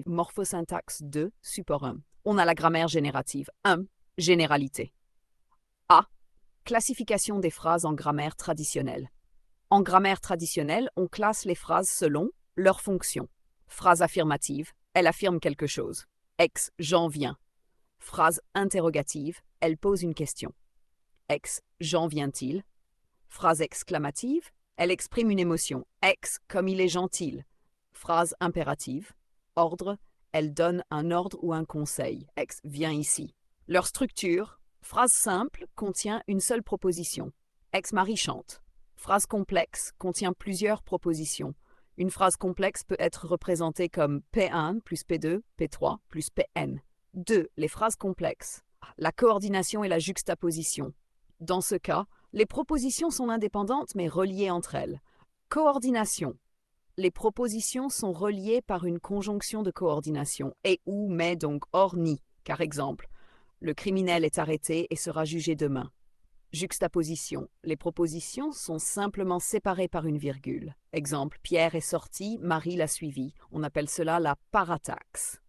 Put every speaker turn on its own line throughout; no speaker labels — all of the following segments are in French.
Morphosyntaxe 2, support 1. On a la grammaire générative. 1. Généralité. A. Classification des phrases en grammaire traditionnelle. En grammaire traditionnelle, on classe les phrases selon leur fonction. Phrase affirmative, elle affirme quelque chose. Ex, j'en viens. Phrase interrogative, elle pose une question. Ex, j'en viens-t-il? Phrase exclamative, elle exprime une émotion. Ex, comme il est gentil. Phrase impérative, ordre, elle donne un ordre ou un conseil. Ex, viens ici. Leur structure, phrase simple, contient une seule proposition. Ex, Marie chante. Phrase complexe contient plusieurs propositions. Une phrase complexe peut être représentée comme P1 plus P2, P3 plus Pn. 2. Les phrases complexes. La coordination et la juxtaposition. Dans ce cas, les propositions sont indépendantes mais reliées entre elles. Coordination. Les propositions sont reliées par une conjonction de coordination et ou mais donc or ni. Par exemple, le criminel est arrêté et sera jugé demain. Juxtaposition. Les propositions sont simplement séparées par une virgule. Exemple, Pierre est sorti, Marie l'a suivi. On appelle cela la parataxe.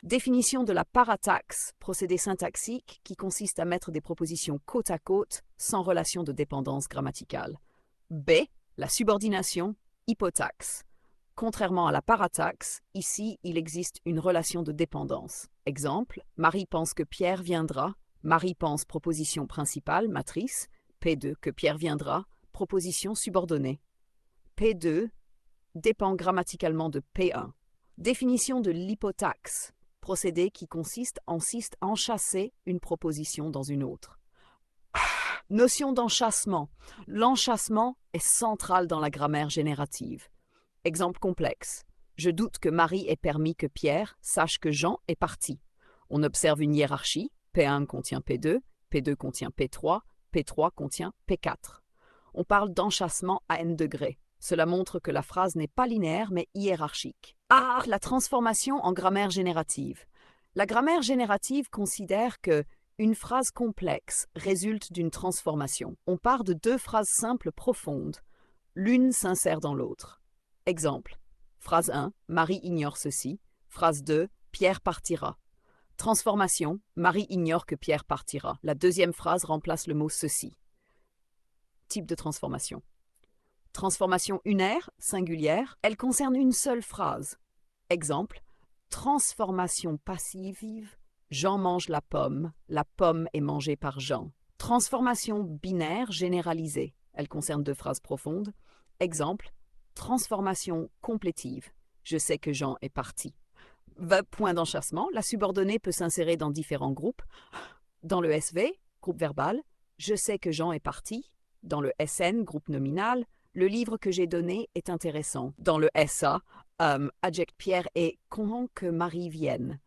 Définition de la parataxe, procédé syntaxique qui consiste à mettre des propositions côte à côte sans relation de dépendance grammaticale. B. La subordination, hypotaxe. Contrairement à la parataxe, ici il existe une relation de dépendance. Exemple, Marie pense que Pierre viendra. Marie pense proposition principale, matrice. P2 que Pierre viendra, proposition subordonnée. P2 dépend grammaticalement de P1. Définition de l'hypotaxe, procédé qui consiste en enchasser une proposition dans une autre. Notion d'enchâssement. L'enchâssement est central dans la grammaire générative. Exemple complexe. Je doute que Marie ait permis que Pierre sache que Jean est parti. On observe une hiérarchie. P1 contient P2, P2 contient P3, P3 contient P4. On parle d'enchâssement à n degrés. Cela montre que la phrase n'est pas linéaire mais hiérarchique. La transformation en grammaire générative. La grammaire générative considère que une phrase complexe résulte d'une transformation. On part de deux phrases simples profondes. L'une s'insère dans l'autre. Exemple. Phrase 1, Marie ignore ceci. Phrase 2, Pierre partira. Transformation, Marie ignore que Pierre partira. La deuxième phrase remplace le mot ceci. Type de transformation. Transformation unaire, singulière, elle concerne une seule phrase. Exemple, transformation passive, Jean mange la pomme est mangée par Jean. Transformation binaire, généralisée, elle concerne deux phrases profondes. Exemple, transformation complétive, je sais que Jean est parti. Point d'enchâssement, la subordonnée peut s'insérer dans différents groupes. Dans le SV, groupe verbal, je sais que Jean est parti. Dans le SN, groupe nominal, le livre que j'ai donné est intéressant. Dans le SA, adjecte Pierre est content que Marie vienne.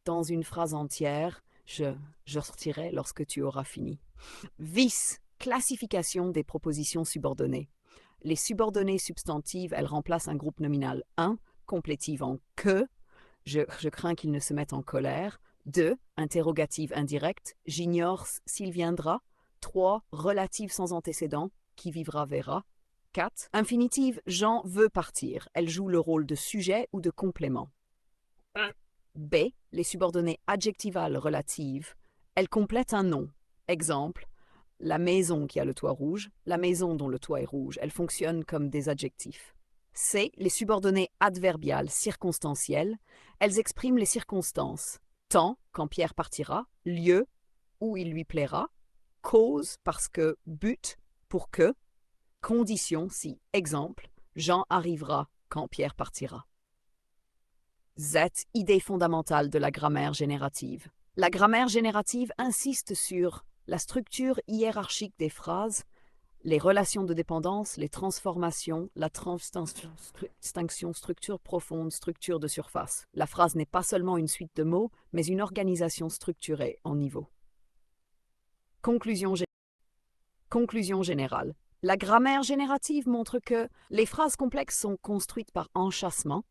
Dans une phrase entière, je sortirai lorsque tu auras fini. Vis, classification des propositions subordonnées. Les subordonnées substantives, elles remplacent un groupe nominal 1, complétive en que. Je crains qu'il ne se mette en colère. 2. Interrogative indirecte. J'ignore s'il viendra. 3. Relative sans antécédent. Qui vivra verra. 4. Infinitive. Jean veut partir. Elle joue le rôle de sujet ou de complément. B. Les subordonnées adjectivales relatives. Elles complètent un nom. Exemple. La maison qui a le toit rouge. La maison dont le toit est rouge. Elles fonctionnent comme des adjectifs. C. Les subordonnées adverbiales circonstancielles. Elles expriment les circonstances. Temps, quand Pierre partira. Lieu, où il lui plaira. Cause, parce que. But, pour que. Condition, si. Exemple, Jean arrivera quand Pierre partira. Z. Idée fondamentale de la grammaire générative. La grammaire générative insiste sur la structure hiérarchique des phrases, les relations de dépendance, les transformations, la distinction, structure profonde, structure de surface. La phrase n'est pas seulement une suite de mots, mais une organisation structurée en niveaux. Conclusion générale. La grammaire générative montre que les phrases complexes sont construites par enchâssement.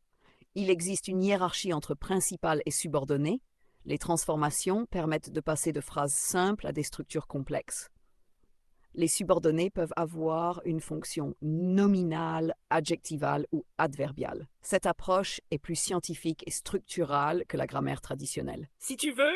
Il existe une hiérarchie entre principal et subordonné. Les transformations permettent de passer de phrases simples à des structures complexes. Les subordonnées peuvent avoir une fonction nominale, adjectivale ou adverbiale. Cette approche est plus scientifique et structurale que la grammaire traditionnelle.
Si tu veux,